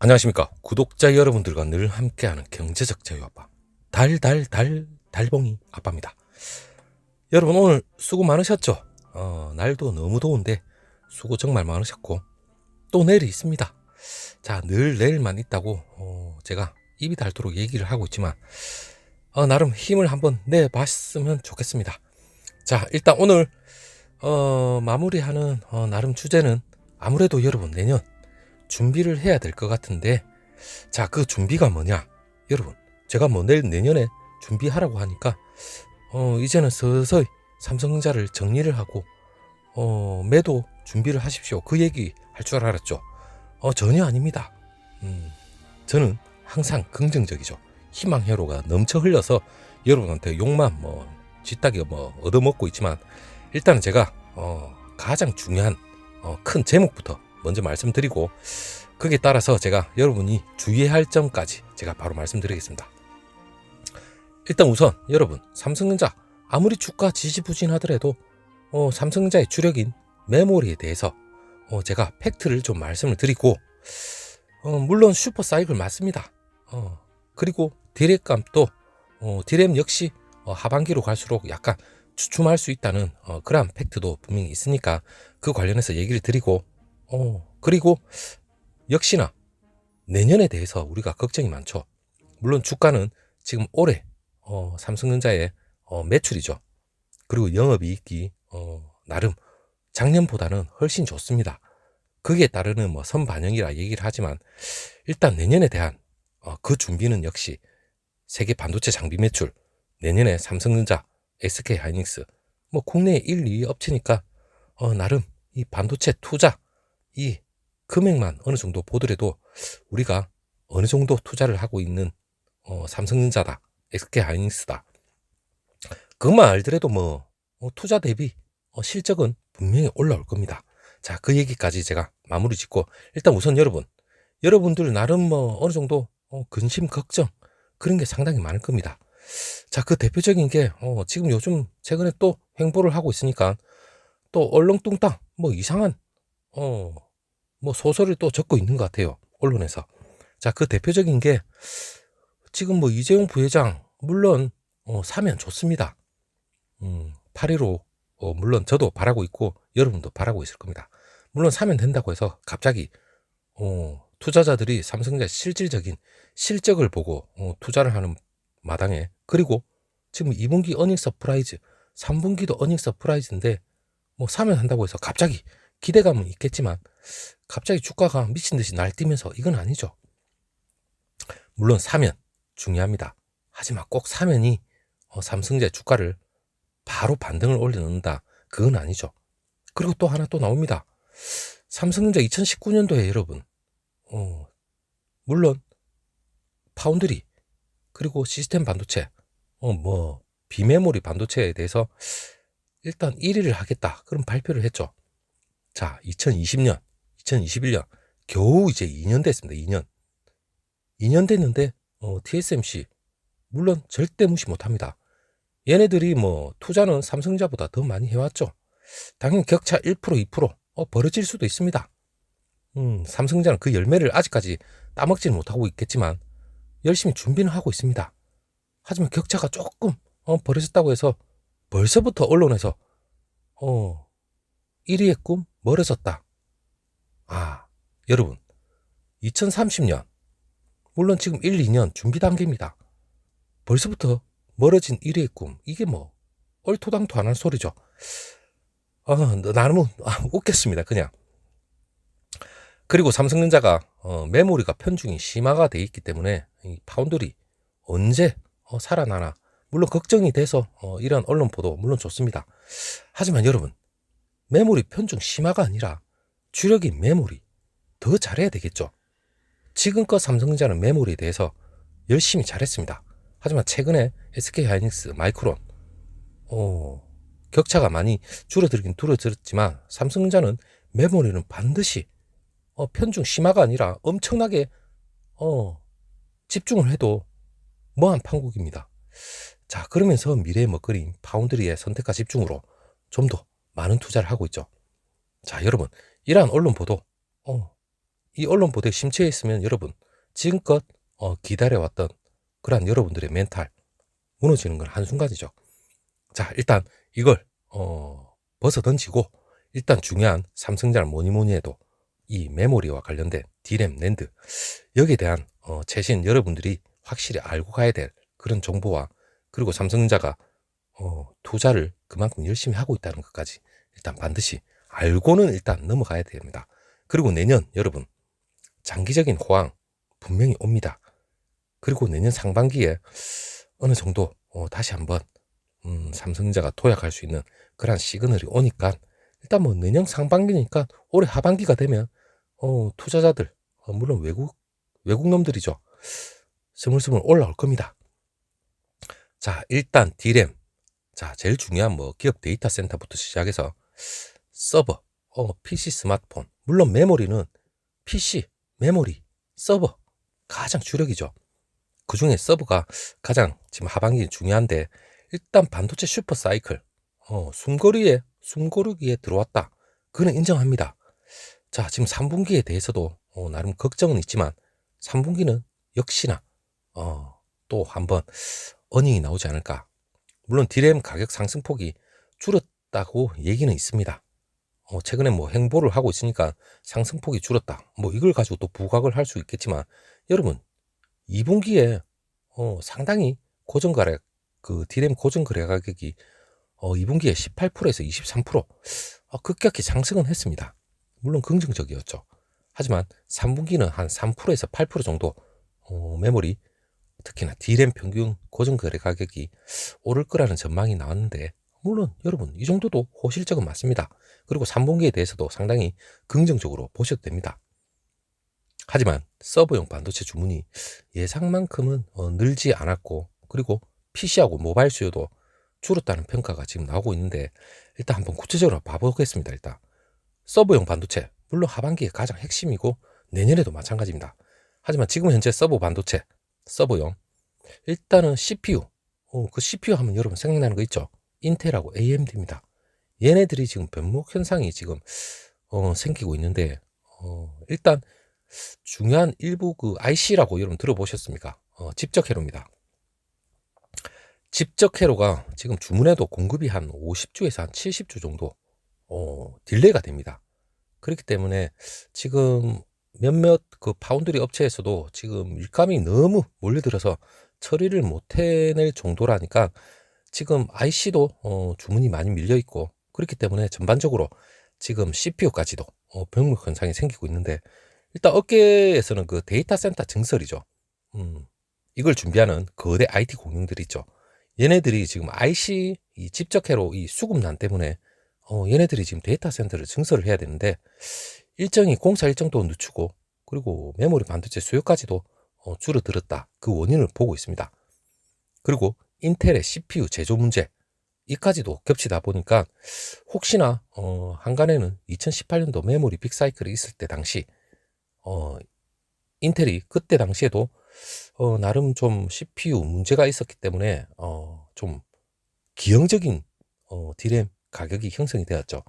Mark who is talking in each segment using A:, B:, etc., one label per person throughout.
A: 안녕하십니까. 구독자 여러분들과 늘 함께하는 경제적 자유아빠 달봉이 아빠입니다. 여러분 오늘 수고 많으셨죠? 날도 너무 더운데 수고 정말 많으셨고 또 내일이 있습니다. 자, 늘 내일만 있다고 제가 입이 닳도록 얘기를 하고 있지만 나름 힘을 한번 내봤으면 좋겠습니다. 자, 일단 오늘 마무리하는 나름 주제는 아무래도 여러분 내년 준비를 해야 될 것 같은데, 자, 그 준비가 뭐냐? 여러분, 제가 뭐 내년에 준비하라고 하니까 이제는 서서히 삼성전자를 정리를 하고 매도 준비를 하십시오, 그 얘기 할 줄 알았죠? 전혀 아닙니다. 저는 항상 긍정적이죠. 희망 회로가 넘쳐 흘려서 여러분한테 욕만 쥐따기 얻어먹고 있지만, 일단은 제가 가장 중요한 큰 제목부터 먼저 말씀드리고, 거기에 따라서 제가 여러분이 주의해야 할 점까지 제가 바로 말씀드리겠습니다. 일단 우선 여러분, 삼성전자 아무리 주가 지지부진하더라도 삼성전자의 주력인 메모리에 대해서 제가 팩트를 좀 말씀을 드리고, 물론 슈퍼 사이클 맞습니다. 그리고 디램값도 디램 역시 하반기로 갈수록 약간 주춤할 수 있다는 그러한 팩트도 분명히 있으니까 그 관련해서 얘기를 드리고, 그리고 역시나 내년에 대해서 우리가 걱정이 많죠. 물론 주가는 지금 올해 삼성전자의 매출이죠. 그리고 영업이익이 나름 작년보다는 훨씬 좋습니다. 거기에 따르는 선반영이라 얘기를 하지만, 일단 내년에 대한 그 준비는 역시 세계 반도체 장비 매출, 내년에 삼성전자, SK하이닉스 국내 1, 2위 업체니까 나름 이 반도체 투자 이 금액만 어느 정도 보더라도 우리가 어느 정도 투자를 하고 있는 삼성전자다, SK하이닉스다, 그것만 알더라도 투자 대비 실적은 분명히 올라올 겁니다. 자, 그 얘기까지 제가 마무리 짓고, 일단 우선 여러분들 나름 어느 정도 근심 걱정 그런 게 상당히 많을 겁니다. 자, 그 대표적인 게 지금 요즘 최근에 또 횡보를 하고 있으니까 또 얼렁뚱땅 이상한 소설을 또 적고 있는 것 같아요, 언론에서. 자, 그 대표적인 게 지금 이재용 부회장 물론 사면 좋습니다. 8.15 물론 저도 바라고 있고 여러분도 바라고 있을 겁니다. 물론 사면 된다고 해서 갑자기 투자자들이 삼성전자 실질적인 실적을 보고 투자를 하는 마당에, 그리고 지금 2분기 어닝 서프라이즈, 3분기도 어닝 서프라이즈인데 사면 한다고 해서 갑자기 기대감은 있겠지만 갑자기 주가가 미친 듯이 날뛰면서, 이건 아니죠. 물론 사면 중요합니다. 하지만 꼭 사면이 삼성전자 주가를 바로 반등을 올려놓는다, 그건 아니죠. 그리고 또 하나 또 나옵니다. 삼성전자 2019년도에 여러분 물론 파운드리 그리고 시스템 반도체 비메모리 반도체에 대해서 일단 1위를 하겠다, 그런 발표를 했죠. 자, 2020년 2021년 겨우 이제 2년 됐습니다. 2년 됐는데 TSMC 물론 절대 무시 못합니다. 얘네들이 투자는 삼성전자보다 더 많이 해왔죠. 당연히 격차 1% 2% 벌어질 수도 있습니다. 삼성전자는 그 열매를 아직까지 따먹지는 못하고 있겠지만 열심히 준비는 하고 있습니다. 하지만 격차가 조금 벌어졌다고 해서 벌써부터 언론에서 1위의 꿈 멀어졌다. 여러분, 2030년 물론 지금 1, 2년 준비 단계입니다. 벌써부터 멀어진 1위의 꿈, 이게 얼토당토 안 할 소리죠. 나는 웃겠습니다, 그냥. 그리고 삼성전자가 메모리가 편중이 심화가 돼 있기 때문에 이 파운드리 언제 살아나나, 물론 걱정이 돼서 이런 언론 보도 물론 좋습니다. 하지만 여러분, 메모리 편중 심화가 아니라 주력인 메모리 더 잘해야 되겠죠. 지금껏 삼성전자는 메모리에 대해서 열심히 잘했습니다. 하지만 최근에 SK하이닉스, 마이크론 격차가 많이 줄어들었지만 삼성전자는 메모리는 반드시 편중 심화가 아니라 엄청나게 집중을 해도 뭐한 판국입니다. 자, 그러면서 미래의 먹거리인 파운드리의 선택과 집중으로 좀 더 많은 투자를 하고 있죠. 자, 여러분, 이러한 언론 보도 이 언론 보도에 심취해 있으면 여러분 지금껏 기다려왔던 그러한 여러분들의 멘탈 무너지는 건 한순간이죠. 자, 일단 이걸 벗어 던지고 일단 중요한 삼성전자 뭐니 뭐니 해도 이 메모리와 관련된 D램, 낸드 여기에 대한 최신 여러분들이 확실히 알고 가야 될 그런 정보와 그리고 삼성전자가 투자를 그만큼 열심히 하고 있다는 것까지 일단 반드시 알고는 일단 넘어가야 됩니다. 그리고 내년 여러분 장기적인 호황 분명히 옵니다. 그리고 내년 상반기에 어느 정도 다시 한번 삼성전자가 도약할 수 있는 그런 시그널이 오니까 일단 뭐 내년 상반기니까 올해 하반기가 되면 투자자들 물론 외국 놈들이죠. 스물스물 올라올 겁니다. 자, 일단 D램. 자, 제일 중요한 뭐 기업 데이터 센터부터 시작해서 서버, PC, 스마트폰. 물론 메모리는 PC, 메모리, 서버 가장 주력이죠. 그 중에 서버가 가장 지금 하반기 중요한데 일단 반도체 슈퍼 사이클 숨고르기에 들어왔다. 그는 인정합니다. 자, 지금 3분기에 대해서도 나름 걱정은 있지만 3분기는 역시나 또 한번 어닝이 나오지 않을까. 물론 D램 가격 상승폭이 줄었다고 얘기는 있습니다. 최근에 뭐 행보를 하고 있으니까 상승폭이 줄었다. 뭐 이걸 가지고 또 부각을 할 수 있겠지만 여러분 2분기에 상당히 고정거래 그 D램 고정거래 가격이 2분기에 18%에서 23% 급격히 상승은 했습니다. 물론 긍정적이었죠. 하지만 3분기는 한 3%에서 8% 정도 메모리 특히나 D램 평균 고정거래 가격이 오를 거라는 전망이 나왔는데 물론 여러분 이 정도도 호실적은 맞습니다. 그리고 3분기에 대해서도 상당히 긍정적으로 보셔도 됩니다. 하지만 서버용 반도체 주문이 예상만큼은 늘지 않았고 그리고 PC하고 모바일 수요도 줄었다는 평가가 지금 나오고 있는데 일단 한번 구체적으로 봐보겠습니다. 일단 서버용 반도체 물론 하반기에 가장 핵심이고 내년에도 마찬가지입니다. 하지만 지금 현재 서버 반도체 서버용 일단은 CPU 그 CPU 하면 여러분 생각나는 거 있죠? 인텔하고 AMD입니다. 얘네들이 지금 변목 현상이 지금 생기고 있는데 일단 중요한 일부 그 IC라고 여러분 들어보셨습니까? 집적 회로입니다. 집적 회로가 지금 주문에도 공급이 한 50주에서 한 70주 정도 딜레이가 됩니다. 그렇기 때문에 지금 몇몇 그 파운드리 업체에서도 지금 일감이 너무 몰려들어서 처리를 못 해낼 정도라니까 지금 IC도 주문이 많이 밀려 있고 그렇기 때문에 전반적으로 지금 CPU까지도 병목 현상이 생기고 있는데 일단 업계에서는 그 데이터 센터 증설이죠. 이걸 준비하는 거대 IT 공룡들이 있죠. 얘네들이 지금 IC 이 집적회로 이 수급난 때문에 얘네들이 지금 데이터 센터를 증설을 해야 되는데 일정이 공사 일정도 늦추고 그리고 메모리 반도체 수요까지도 줄어들었다. 그 원인을 보고 있습니다. 그리고 인텔의 CPU 제조 문제 이까지도 겹치다 보니까 혹시나 한간에는 2018년도 메모리 빅사이클이 있을 때 당시 인텔이 그때 당시에도 나름 좀 CPU 문제가 있었기 때문에 좀 기형적인 D램 가격이 형성이 되었죠.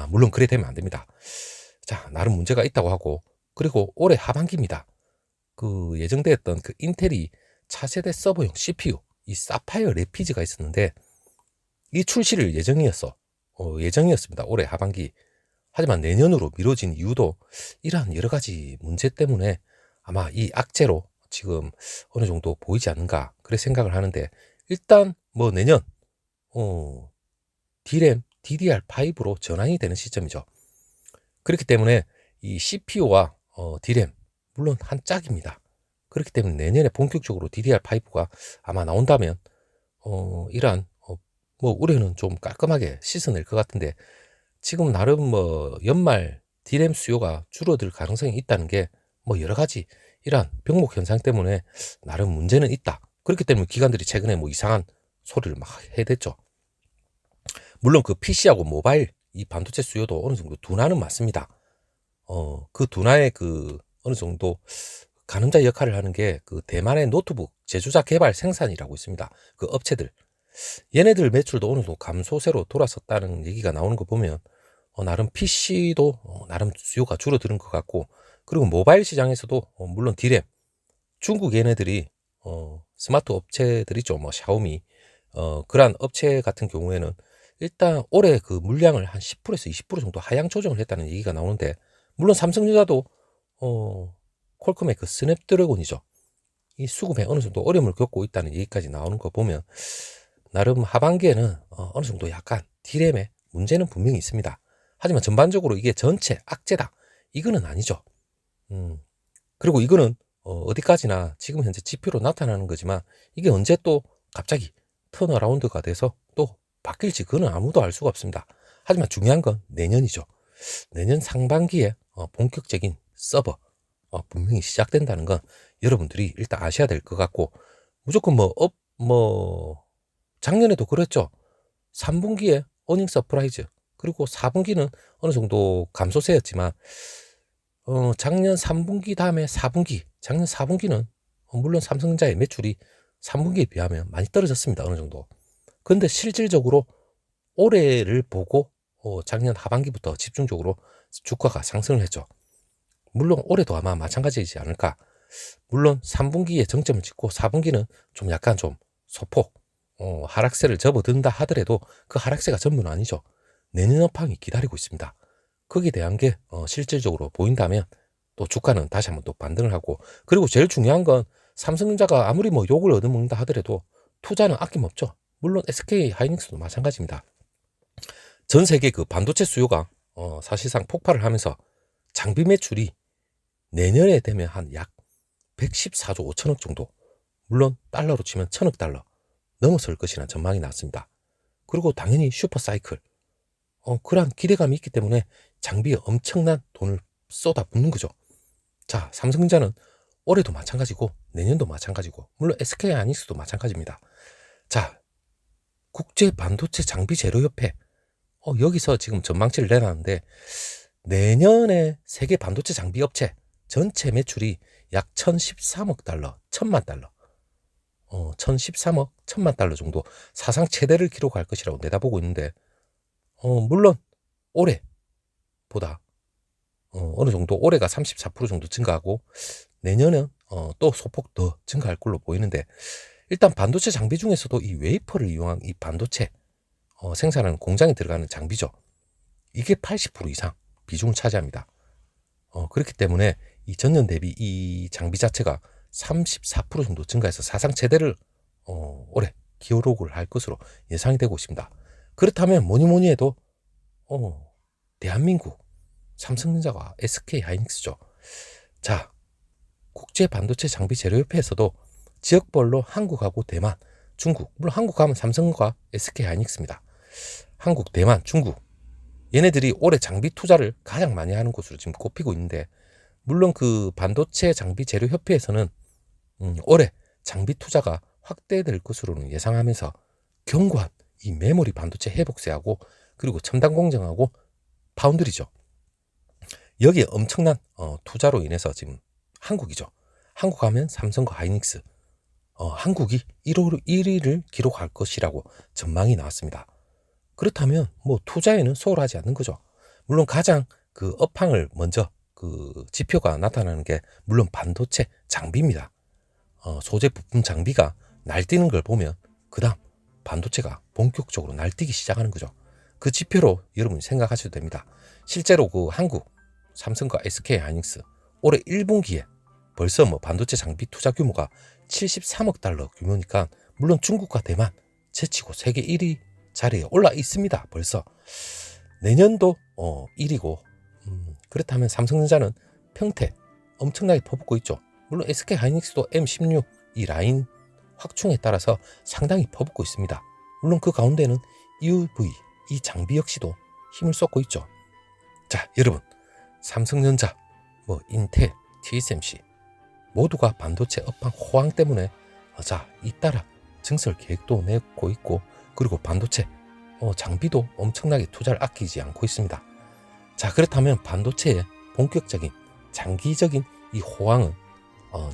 A: 물론 그래 되면 안 됩니다. 자, 나름 문제가 있다고 하고 그리고 올해 하반기입니다. 그 예정되었던 그 인텔이 차세대 서버용 CPU 이 사파이어 레피즈가 있었는데 이 출시를 예정이었습니다. 올해 하반기. 하지만 내년으로 미뤄진 이유도 이러한 여러 가지 문제 때문에 아마 이 악재로 지금 어느 정도 보이지 않는가 그래 생각을 하는데 일단 뭐 내년 D램 DDR5로 전환이 되는 시점이죠. 그렇기 때문에 이 CPU와 D램 물론 한 짝입니다. 그렇기 때문에 내년에 본격적으로 DDR5가 아마 나온다면 이러한 뭐 우려는 좀 깔끔하게 씻어낼 것 같은데 지금 나름 뭐 연말 D램 수요가 줄어들 가능성이 있다는 게 뭐 여러 가지 이러한 병목 현상 때문에 나름 문제는 있다. 그렇기 때문에 기관들이 최근에 뭐 이상한 소리를 막 해댔죠. 물론 그 PC하고 모바일 이 반도체 수요도 어느 정도 둔화는 맞습니다. 그 둔화의 그 어느 정도 가늠자 역할을 하는 게 그 대만의 노트북 제조자 개발 생산이라고 있습니다. 그 업체들 얘네들 매출도 어느 정도 감소세로 돌아섰다는 얘기가 나오는 거 보면 나름 PC도 나름 수요가 줄어드는 것 같고 그리고 모바일 시장에서도 물론 디램, 중국 얘네들이 스마트 업체들이 죠. 뭐 샤오미 그러한 업체 같은 경우에는 일단 올해 그 물량을 한 10%에서 20% 정도 하향 조정을 했다는 얘기가 나오는데, 물론 삼성전자도 퀄컴의 그 스냅드래곤이죠. 이 수급에 어느 정도 어려움을 겪고 있다는 얘기까지 나오는 거 보면 나름 하반기에는 어느 정도 약간 디램의 문제는 분명히 있습니다. 하지만 전반적으로 이게 전체 악재다, 이거는 아니죠. 그리고 이거는 어디까지나 지금 현재 지표로 나타나는 거지만 이게 언제 또 갑자기 턴어라운드가 돼서 또 바뀔지 그거는 아무도 알 수가 없습니다. 하지만 중요한 건 내년이죠. 내년 상반기에 본격적인 서버 분명히 시작된다는 건 여러분들이 일단 아셔야 될 것 같고, 무조건 작년에도 그랬죠. 3분기에 어닝 서프라이즈, 그리고 4분기는 어느 정도 감소세였지만 작년 3분기 다음에 4분기, 작년 4분기는 물론 삼성전자의 매출이 3분기에 비하면 많이 떨어졌습니다. 어느 정도. 근데 실질적으로 올해를 보고 작년 하반기부터 집중적으로 주가가 상승을 했죠. 물론 올해도 아마 마찬가지이지 않을까. 물론 3분기에 정점을 찍고 4분기는 좀 약간 좀 소폭 하락세를 접어든다 하더라도 그 하락세가 전부는 아니죠. 내년 업황이 기다리고 있습니다. 거기에 대한 게 실질적으로 보인다면 또 주가는 다시 한번 또 반등을 하고, 그리고 제일 중요한 건 삼성전자가 아무리 뭐 욕을 얻어먹는다 하더라도 투자는 아낌없죠. 물론 SK 하이닉스도 마찬가지입니다. 전 세계 그 반도체 수요가 사실상 폭발을 하면서 장비 매출이 내년에 되면 한 약 114조 5천억 정도, 물론 달러로 치면 1000억 달러 넘어설 것이라는 전망이 나왔습니다. 그리고 당연히 슈퍼사이클, 그러한 기대감이 있기 때문에 장비에 엄청난 돈을 쏟아붓는 거죠. 자, 삼성전자는 올해도 마찬가지고 내년도 마찬가지고 물론 SK 하이닉스도 마찬가지입니다. 자, 국제 반도체 장비 재료협회 여기서 지금 전망치를 내놨는데, 내년에 세계 반도체 장비 업체 전체 매출이 약 1013억 달러, 1000만 달러, 1013억, 1000만 달러 정도 사상 최대를 기록할 것이라고 내다보고 있는데, 물론 올해보다 어느 정도 올해가 34% 정도 증가하고 내년은 또 소폭 더 증가할 걸로 보이는데, 일단 반도체 장비 중에서도 이 웨이퍼를 이용한 이 반도체 생산하는 공장에 들어가는 장비죠. 이게 80% 이상 비중을 차지합니다. 그렇기 때문에 이 전년 대비 이 장비 자체가 34% 정도 증가해서 사상 최대를 올해 기록을 할 것으로 예상이 되고 있습니다. 그렇다면 뭐니 해도 대한민국 삼성전자와 SK 하이닉스죠. 자, 국제 반도체 장비 재료협회에서도 지역별로 한국하고 대만, 중국, 물론 한국 가면 삼성과 SK 하이닉스입니다. 한국, 대만, 중국, 얘네들이 올해 장비 투자를 가장 많이 하는 곳으로 지금 꼽히고 있는데, 물론 그 반도체 장비 재료협회에서는 올해 장비 투자가 확대될 것으로는 예상하면서 견고한 이 메모리 반도체 회복세하고 그리고 첨단 공정하고 파운드리죠. 여기에 엄청난 투자로 인해서 지금 한국이죠. 한국 하면 삼성과 하이닉스, 한국이 1위를 기록할 것이라고 전망이 나왔습니다. 그렇다면 뭐 투자에는 소홀하지 않는 거죠. 물론 가장 그 업황을 먼저 그 지표가 나타나는 게 물론 반도체 장비입니다. 소재 부품 장비가 날뛰는 걸 보면 그 다음 반도체가 본격적으로 날뛰기 시작하는 거죠. 그 지표로 여러분이 생각하셔도 됩니다. 실제로 그 한국 삼성과 SK 하이닉스 올해 1분기에 벌써 뭐 반도체 장비 투자 규모가 73억 달러 규모니까 물론 중국과 대만 제치고 세계 1위 자리에 올라 있습니다. 벌써 내년도 1위고 그렇다면 삼성전자는 평택 엄청나게 퍼붓고 있죠. 물론 SK 하이닉스도 M16 이 라인 확충에 따라서 상당히 퍼붓고 있습니다. 물론 그 가운데는 EUV 이 장비 역시도 힘을 쏟고 있죠. 자, 여러분, 삼성전자, 인텔, TSMC 모두가 반도체 업황 호황 때문에 잇따라 증설 계획도 내고 있고, 그리고 반도체 장비도 엄청나게 투자를 아끼지 않고 있습니다. 자, 그렇다면 반도체의 본격적인 장기적인 이 호황은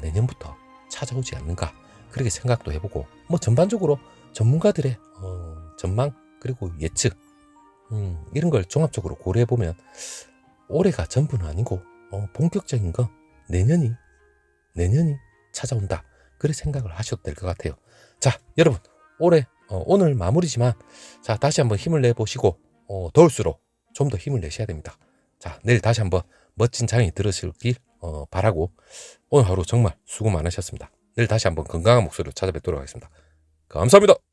A: 내년부터 찾아오지 않는가, 그렇게 생각도 해보고, 전반적으로 전문가들의 전망 그리고 예측 이런 걸 종합적으로 고려해보면 올해가 전부는 아니고 본격적인 거 내년이 찾아온다. 그래 생각을 하셔도 될 것 같아요. 자, 여러분 올해 오늘 마무리지만 자 다시 한번 힘을 내보시고 더울수록 좀 더 힘을 내셔야 됩니다. 자, 내일 다시 한번 멋진 장이 들으시길 바라고 오늘 하루 정말 수고 많으셨습니다. 내일 다시 한번 건강한 목소리로 찾아뵙도록 하겠습니다. 감사합니다.